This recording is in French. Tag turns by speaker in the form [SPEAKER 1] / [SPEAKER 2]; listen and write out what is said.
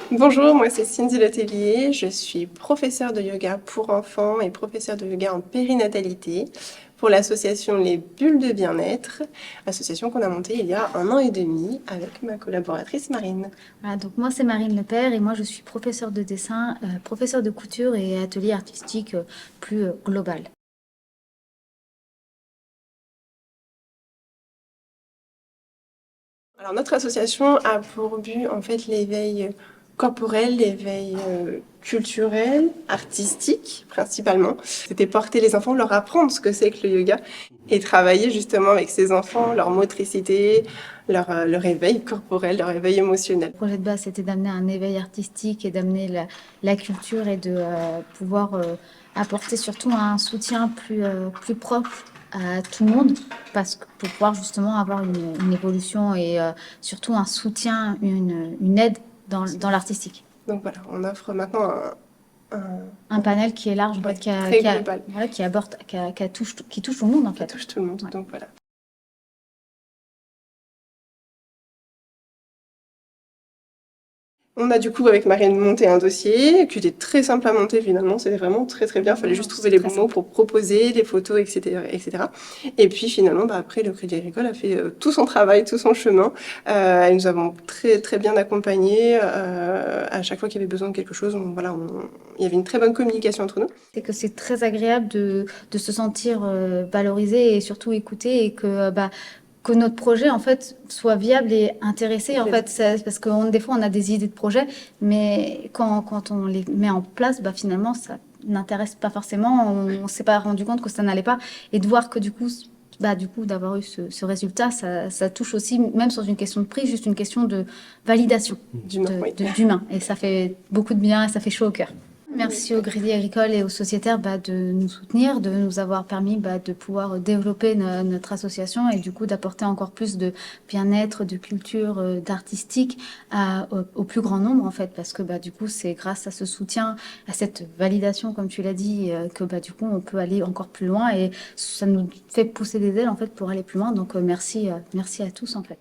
[SPEAKER 1] Bonjour, moi c'est Cindy Letellier, je suis professeure de yoga pour enfants et professeure de yoga en périnatalité pour l'association Les Bulles de Bien-être, association qu'on a montée il y a 1 an et demi avec ma collaboratrice Marine.
[SPEAKER 2] Voilà, donc moi c'est Marine Lepère et moi je suis professeure de dessin, professeure de couture et atelier artistique plus global.
[SPEAKER 1] Alors notre association a pour but en fait l'éveil corporel, l'éveil culturel, artistique principalement. C'était porter les enfants, leur apprendre ce que c'est que le yoga et travailler justement avec ces enfants, leur motricité, leur éveil corporel, leur éveil émotionnel.
[SPEAKER 2] Le projet de base c'était d'amener un éveil artistique et d'amener la culture et de pouvoir apporter surtout un soutien plus proche à tout le monde parce que pour pouvoir justement avoir une évolution et surtout un soutien, une aide dans l'artistique.
[SPEAKER 1] Donc voilà, on offre maintenant
[SPEAKER 2] Un panel qui est large, en
[SPEAKER 1] ouais,
[SPEAKER 2] fait,
[SPEAKER 1] très global,
[SPEAKER 2] voilà, qui touche tout le monde, en
[SPEAKER 1] qui
[SPEAKER 2] fait.
[SPEAKER 1] touche tout le monde.
[SPEAKER 2] Ouais.
[SPEAKER 1] Donc voilà. On a du coup avec Marine monté un dossier qui était très simple à monter finalement, c'était vraiment très très bien, il fallait juste trouver les bons mots pour proposer, les photos, etc. etc. Et puis finalement, après le Crédit Agricole a fait tout son travail, tout son chemin. Et nous avons très très bien accompagné à chaque fois qu'il y avait besoin de quelque chose. Il y avait une très bonne communication entre nous.
[SPEAKER 2] C'est que c'est très agréable de se sentir valorisé et surtout écouté et que notre projet en fait soit viable et intéressé en fait parce que des fois on a des idées de projet mais quand on les met en place finalement ça n'intéresse pas forcément, on s'est pas rendu compte que ça n'allait pas et de voir que du coup d'avoir eu ce résultat ça touche aussi même sans une question de prix, juste une question de validation d'humain et ça fait beaucoup de bien et ça fait chaud au cœur. Merci au Crédit Agricole et aux sociétaires de nous soutenir, de nous avoir permis de pouvoir développer notre association et du coup d'apporter encore plus de bien-être, de culture, d'artistique au plus grand nombre en fait parce que du coup c'est grâce à ce soutien, à cette validation comme tu l'as dit que du coup on peut aller encore plus loin et ça nous fait pousser des ailes en fait pour aller plus loin donc merci à tous en fait.